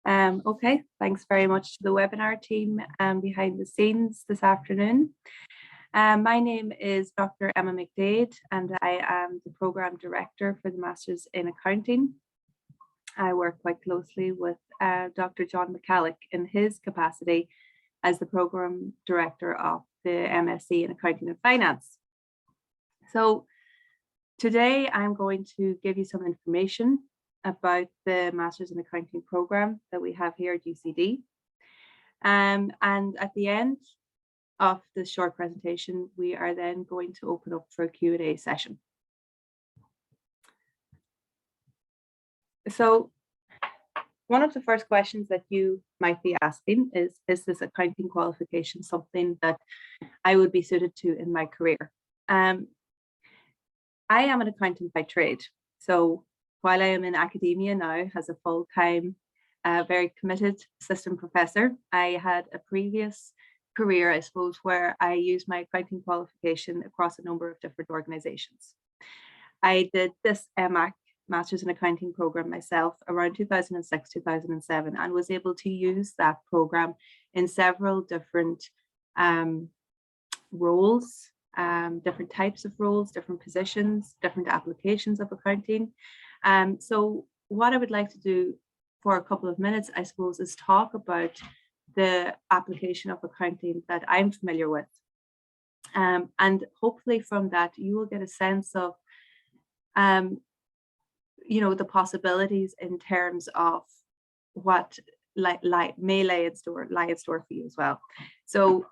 Okay, thanks very much to the webinar team behind the scenes this afternoon. My name is Dr. Emma McDade, and I am the Programme Director for the Masters in Accounting. I work quite closely with Dr. John McCallick in his capacity as the Programme Director of the MSc in Accounting and Finance. So today I'm going to give you some information about the Masters in Accounting program that we have here at UCD. And at the end of this short presentation, we are then going to open up for a Q&A session. So one of the first questions that you might be asking is this accounting qualification something that I would be suited to in my career? I am an accountant by trade. So while I am in academia now as a full-time, very committed assistant professor, I had a previous career, I suppose, where I used my accounting qualification across a number of different organizations. I did this MAC, Masters in Accounting program myself around 2006, 2007, and was able to use that program in several different roles, different types of roles, different positions, different applications of accounting. So what I would like to do for a couple of minutes, I suppose, is talk about the application of accounting that I'm familiar with. And hopefully from that, you will get a sense of, the possibilities in terms of what may lie in store for you as well. So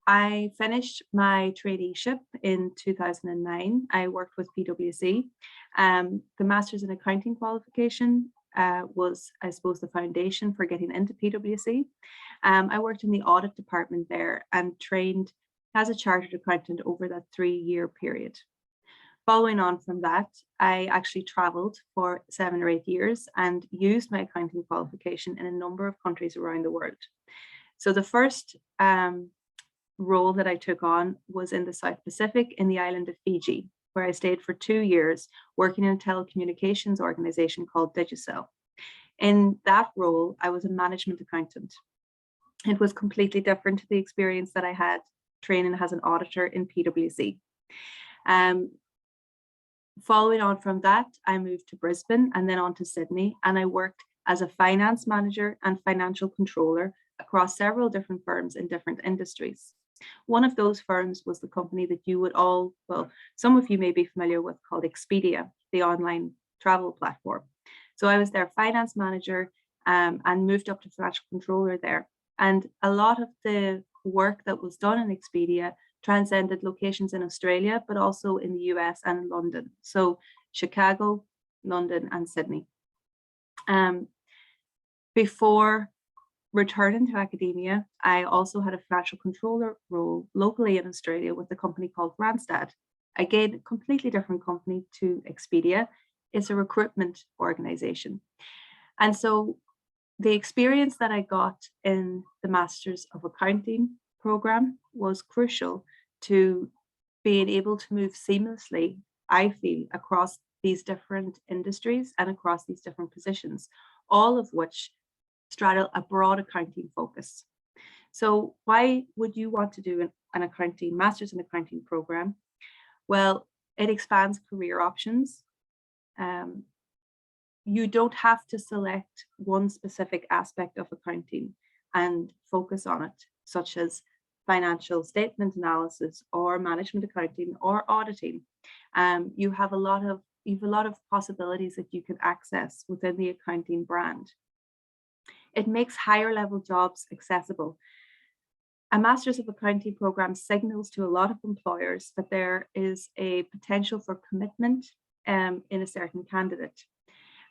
I finished my traineeship in 2009. I worked with PwC. The Masters in Accounting qualification was, I suppose, the foundation for getting into PwC. I worked in the audit department there and trained as a chartered accountant over that 3-year period. Following on from that, I actually traveled for 7 or 8 years and used my accounting qualification in a number of countries around the world. So the first role that I took on was in the South Pacific in the island of Fiji, where I stayed for 2 years working in a telecommunications organization called Digicel. In that role, I was a management accountant. It was completely different to the experience that I had training as an auditor in PwC. Following on from that, I moved to Brisbane and then on to Sydney, and I worked as a finance manager and financial controller across several different firms in different industries. One of those firms was the company that you would all, well, some of you may be familiar with, called Expedia, the online travel platform. So I was their finance manager and moved up to financial controller there. And a lot of the work that was done in Expedia transcended locations in Australia, but also in the US and London. So Chicago, London, and Sydney. Before returning to academia, I also had a financial controller role locally in Australia with a company called Randstad. Again, a completely different company to Expedia. It's a recruitment organization. And so the experience that I got in the Masters of Accounting program was crucial to being able to move seamlessly, I feel, across these different industries and across these different positions, all of which straddle a broad accounting focus. So why would you want to do an accounting, Masters in Accounting program? Well, it expands career options. You don't have to select one specific aspect of accounting and focus on it, such as financial statement analysis or management accounting or auditing. You have a lot of possibilities that you can access within the accounting brand. It makes higher level jobs accessible. A Masters of Accounting program signals to a lot of employers that there is a potential for commitment in a certain candidate.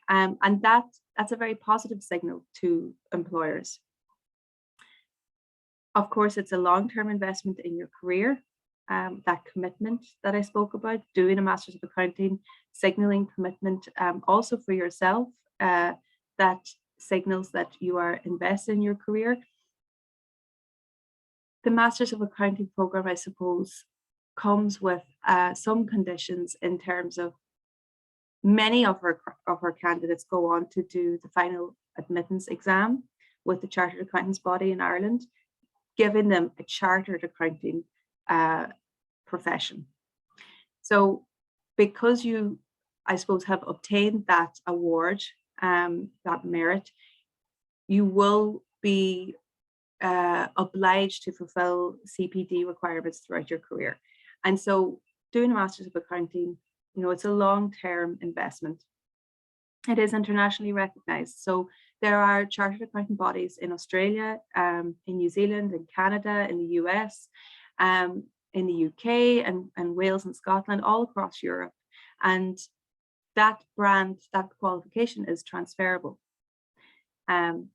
And that's a very positive signal to employers. Of course, it's a long-term investment in your career. That commitment that I spoke about, doing a Masters of Accounting, signaling commitment also for yourself, that signals that you are invested in your career. The Masters of Accounting program, I suppose, comes with some conditions in terms of Many of our candidates go on to do the final admittance exam with the Chartered Accountants Body in Ireland, giving them a chartered accounting profession. So because you, I suppose, have obtained that award, that merit, you will be obliged to fulfill CPD requirements throughout your career. And so doing a Master's of Accounting, you know, it's a long-term investment. It is internationally recognized. So there are chartered accounting bodies in Australia, in New Zealand, in Canada, in the US, in the UK, and Wales and Scotland, all across Europe. And that brand, that qualification is transferable.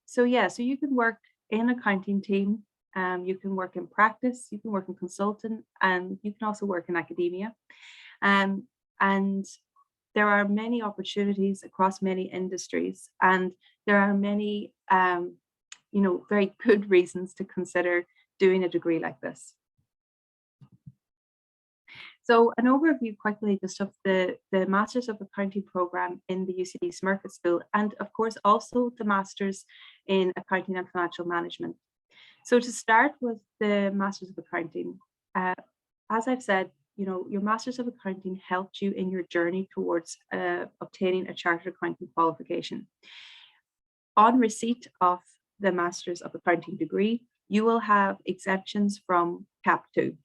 So yeah, so you can work in an accounting team, you can work in practice, you can work in consultant, and you can also work in academia. And there are many opportunities across many industries, and there are many, you know, very good reasons to consider doing a degree like this. So an overview quickly just of the Masters of Accounting program in the UCD Smurfit School, and of course also the Masters in Accounting and Financial Management. So to start with the Masters of Accounting, as I've said, you know, your Masters of Accounting helped you in your journey towards obtaining a Chartered Accounting qualification. On receipt of the Masters of Accounting degree, you will have exemptions from CAP 2.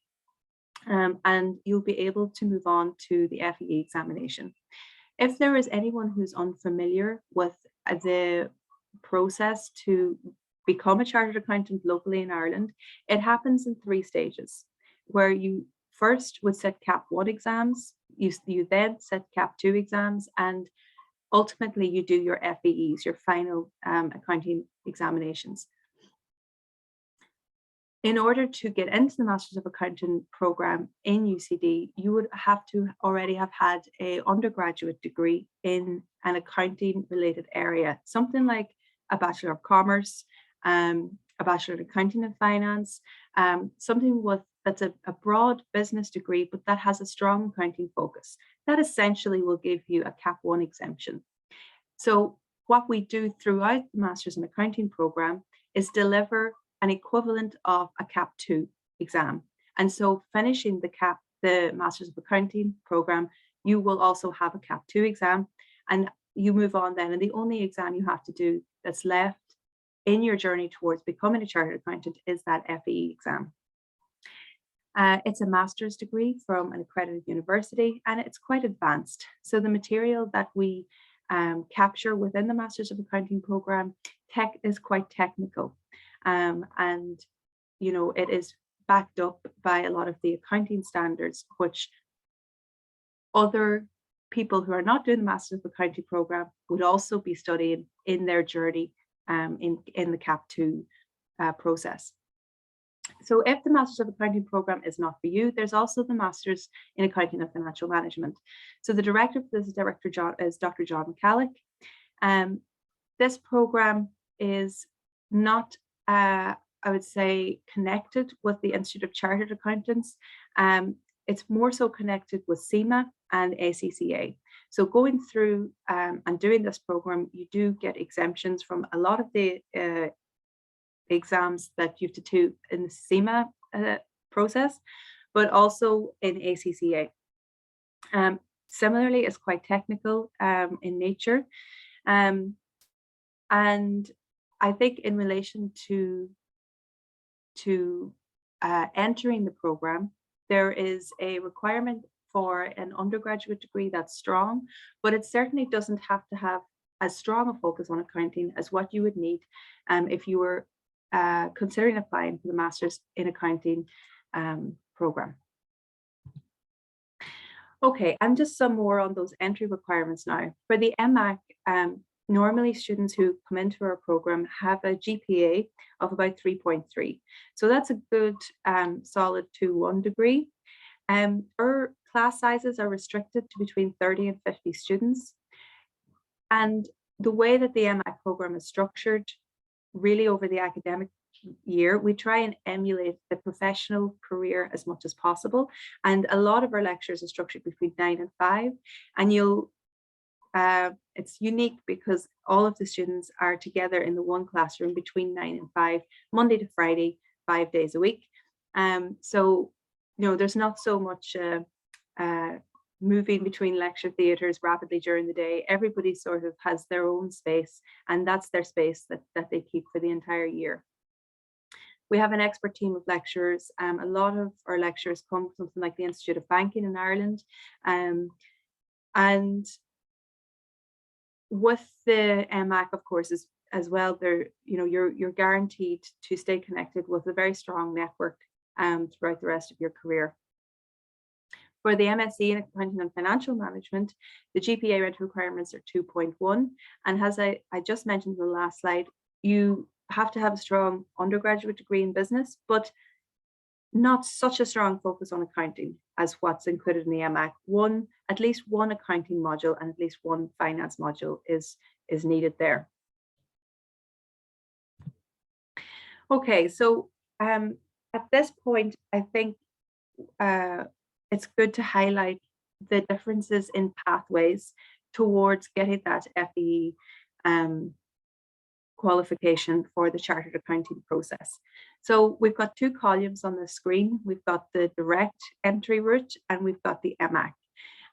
And you'll be able to move on to the FEE examination. If there is anyone who's unfamiliar with the process to become a chartered accountant locally in Ireland, it happens in 3 stages, where you first would sit CAP 1 exams, you then sit CAP 2 exams, and ultimately you do your FEEs, your final accounting examinations. In order to get into the Masters of Accounting program in UCD, you would have to already have had an undergraduate degree in an accounting related area, something like a Bachelor of Commerce, a Bachelor of Accounting and Finance, something that's a broad business degree, but that has a strong accounting focus. That essentially will give you a CAP 1 exemption. So what we do throughout the Masters in Accounting program is deliver an equivalent of a CAP 2 exam. And so finishing the Masters of Accounting program, you will also have a CAP 2 exam, and you move on then. And the only exam you have to do that's left in your journey towards becoming a chartered accountant is that FEE exam. It's a master's degree from an accredited university, and it's quite advanced. So the material that we capture within the Masters of Accounting program is quite technical. And, you know, it is backed up by a lot of the accounting standards, which other people who are not doing the Masters of Accounting program would also be studying in their journey in the CAP 2 process. So if the Masters of Accounting program is not for you, there's also the Masters in Accounting and Financial Management. So the director for this is Dr. John McCalloch. This program is not I would say connected with the Institute of Chartered Accountants. It's more so connected with CIMA and ACCA. So going through and doing this program, you do get exemptions from a lot of the exams that you have to do in the CIMA process, but also in ACCA. Similarly, it's quite technical in nature. And I think in relation to entering the program, there is a requirement for an undergraduate degree that's strong, but it certainly doesn't have to have as strong a focus on accounting as what you would need if you were considering applying for the Masters in Accounting program. Okay, and just some more on those entry requirements now. For the MAC, normally students who come into our program have a GPA of about 3.3. So that's a good solid 2-1 degree. Our class sizes are restricted to between 30 and 50 students. And the way that the MAC program is structured, really over the academic year, we try and emulate the professional career as much as possible. And a lot of our lectures are structured between 9 and 5. And you'll it's unique because all of the students are together in the one classroom between 9 and 5, Monday to Friday, 5 days a week. So, there's not so much moving between lecture theatres rapidly during the day. Everybody sort of has their own space, and that's their space that they keep for the entire year. We have an expert team of lecturers. A lot of our lecturers come from something like the Institute of Banking in Ireland. And with the MAC, of course, as well, you're guaranteed to stay connected with a very strong network throughout the rest of your career. For the MSc in Accounting and Financial Management, the GPA rate requirements are 2.1. And as I just mentioned in the last slide, you have to have a strong undergraduate degree in business, but not such a strong focus on accounting as what's included in the MAC. At least one accounting module and at least one finance module is needed there. Okay, so at this point, I think it's good to highlight the differences in pathways towards getting that FE qualification for the chartered accounting process. So we've got two columns on the screen. We've got the direct entry route and we've got the MAC.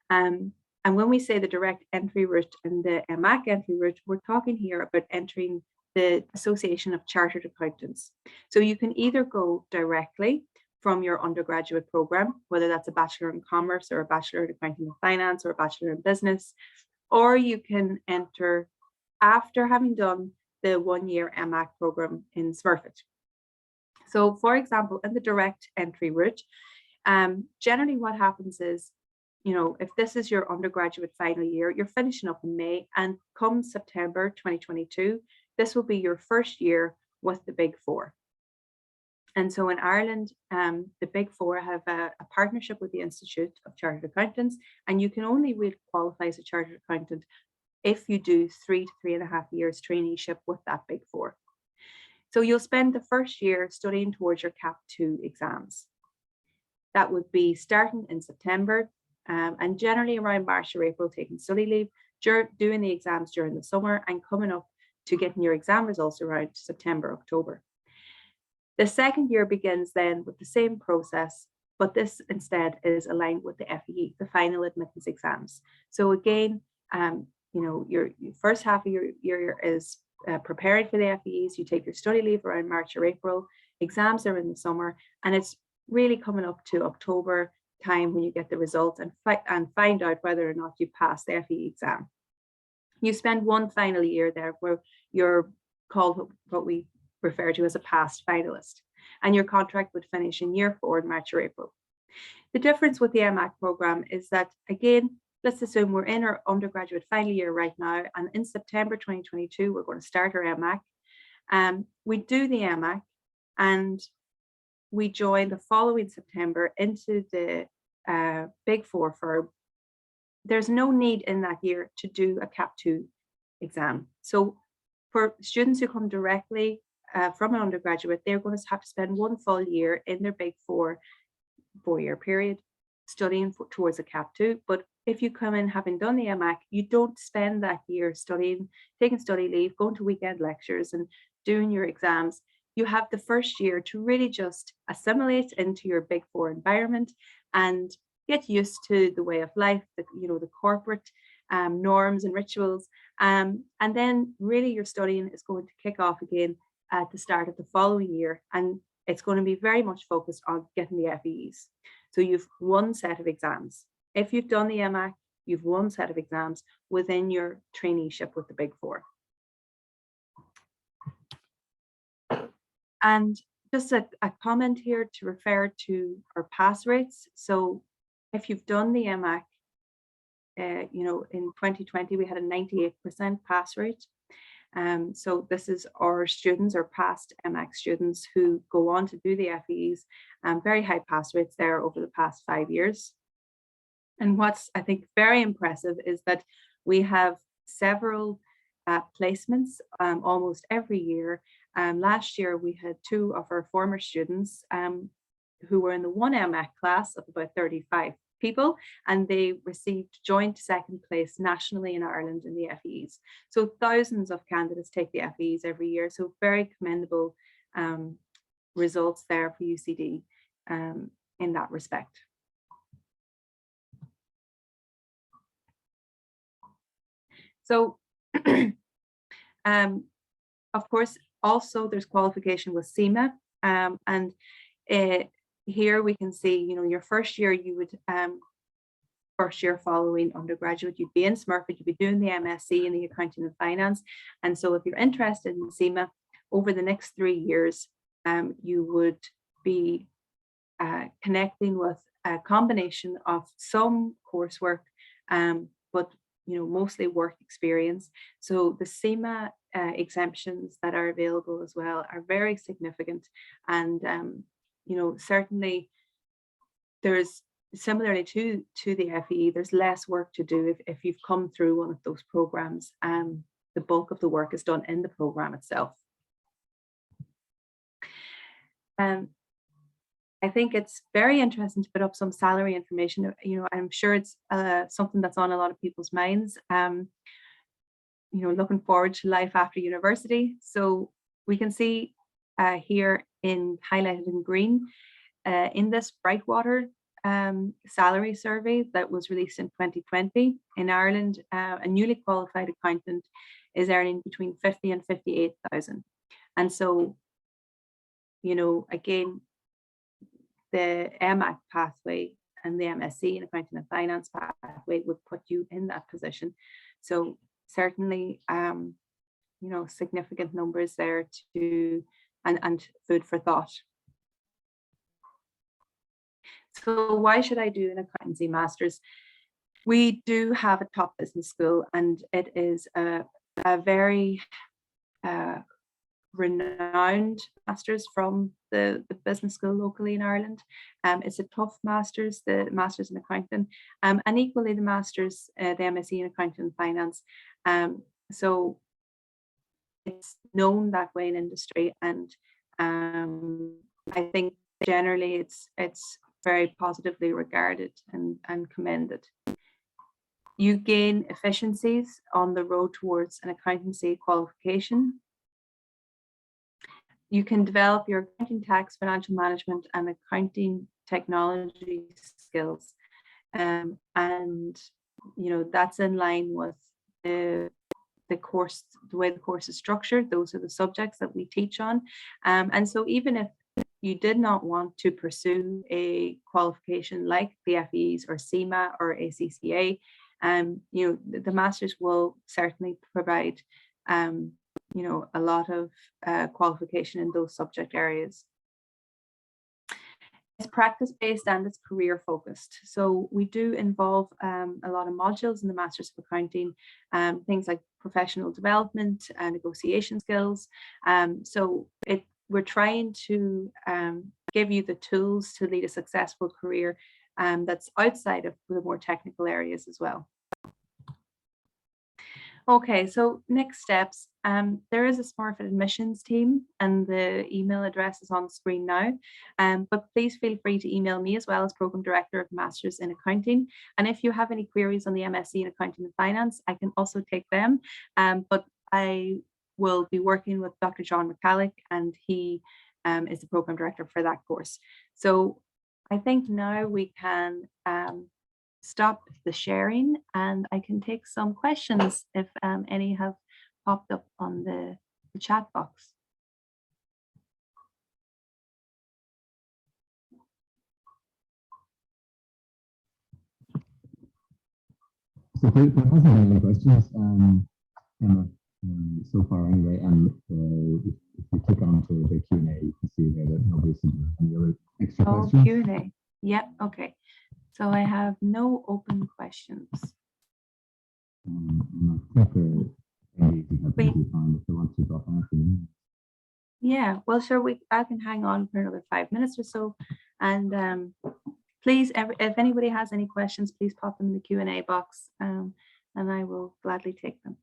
And when we say the direct entry route and the MAC entry route, we're talking here about entering the Association of Chartered Accountants. So you can either go directly from your undergraduate program, whether that's a Bachelor in Commerce or a Bachelor in Accounting and Finance or a Bachelor in Business, or you can enter after having done the one-year MAC program in Smurfit. So for example, in the direct entry route, generally what happens is, if this is your undergraduate final year, you're finishing up in May, and come September 2022, this will be your first year with the Big Four. And so in Ireland, the Big Four have a partnership with the Institute of Chartered Accountants, and you can only really qualify as a chartered accountant if you do 3 to 3.5 years traineeship with that Big Four. So you'll spend the first year studying towards your CAP 2 exams. That would be starting in September and generally around March or April, taking study leave, doing the exams during the summer and coming up to getting your exam results around September, October. The second year begins then with the same process, but this instead is aligned with the FE, the final admittance exams. So again, your first half of your year is preparing for the FEs. You take your study leave around March or April. Exams are in the summer, and it's really coming up to October time when you get the results and find out whether or not you pass the FE exam. You spend one final year there where you're called what we refer to as a past finalist, and your contract would finish in year 4 in March or April. The difference with the MAC program is that, again, let's assume we're in our undergraduate final year right now, and in September 2022, we're going to start our MAC. We do the MAC, and we join the following September into the Big Four firm. There's no need in that year to do a CAP 2 exam. So for students who come directly from an undergraduate, they're going to have to spend one full year in their Big Four 4-year period studying towards a CAP 2. But if you come in having done the MAC, you don't spend that year studying, taking study leave, going to weekend lectures and doing your exams. You have the first year to really just assimilate into your Big Four environment and get used to the way of life, the corporate norms and rituals. And then really your studying is going to kick off again at the start of the following year. And it's going to be very much focused on getting the FEs. So you've one set of exams. If you've done the MAC, you've one set of exams within your traineeship with the Big Four. And just a comment here to refer to our pass rates. So if you've done the MAC, in 2020, we had a 98% pass rate. So this is our students, our past MAC students who go on to do the FEs, very high pass rates there over the past 5 years. And what's, I think, very impressive is that we have several placements almost every year. Last year, we had 2 of our former students who were in the one MAC class of about 35 people, and they received joint second place nationally in Ireland in the FEs. So thousands of candidates take the FEs every year. So very commendable results there for UCD in that respect. So, of course, also there's qualification with CIMA, and here we can see, your first year, you would first year following undergraduate, you'd be in Smurfit, you'd be doing the MSc in the accounting and finance. And so if you're interested in CIMA, over the next 3 years, you would be connecting with a combination of some coursework, but mostly work experience. So the CIMA exemptions that are available as well are very significant, and certainly there's, similarly to the FE, there's less work to do if you've come through one of those programs. The bulk of the work is done in the program itself. I think it's very interesting to put up some salary information. I'm sure it's something that's on a lot of people's minds. Looking forward to life after university. So we can see here highlighted in green, in this Brightwater salary survey that was released in 2020 in Ireland, a newly qualified accountant is earning between 50 and 58,000. And so, again, the MAC pathway and the MSc in accounting and finance pathway would put you in that position. So certainly, significant numbers there and food for thought. So why should I do an accountancy master's? We do have a top business school, and it is a very renowned master's from the business school locally in Ireland. It's a tough master's, the master's in accounting, and equally the master's, the MSc in accounting and finance. So it's known that way in industry, and I think generally it's very positively regarded and commended. You gain efficiencies on the road towards an accountancy qualification. You can develop your accounting, tax, financial management, and accounting technology skills. And, that's in line with the course, the way the course is structured. Those are the subjects that we teach on. And so even if you did not want to pursue a qualification like the FEs or CIMA or ACCA, the masters will certainly provide a lot of qualification in those subject areas. It's practice-based and it's career-focused. So we do involve a lot of modules in the Masters of Accounting, things like professional development and negotiation skills. So we're trying to give you the tools to lead a successful career that's outside of the more technical areas as well. Okay, so next steps. There is a Smurfit admissions team, and the email address is on the screen now. But please feel free to email me as well as Program Director of Masters in Accounting. And if you have any queries on the MSc in Accounting and Finance, I can also take them. But I will be working with Dr. John McCallick, and he is the Program Director for that course. So I think now we can stop the sharing, and I can take some questions if any have popped up on the chat box. So there hasn't been any questions so far anyway, and if you click onto the Q&A, you can see there that nobody's any other extra questions. Q&A. Yep, okay. So I have no open questions. I think maybe you have plenty of time if you want to drop out. Yeah, well, sure, I can hang on for another 5 minutes or so. And please, if anybody has any questions, please pop them in the Q&A box, and I will gladly take them.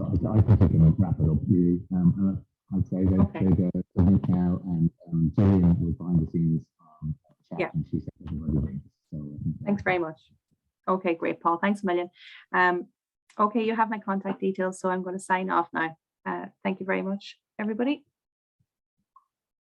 So I think we can wrap it up really. And I'd say that Okay. the link now, and Jillian was behind the scenes chat, Yeah. and she said everybody. So Thanks very much. Okay, great, Paul. Thanks a million. Okay, you have my contact details, so I'm going to sign off now. Thank you very much, everybody.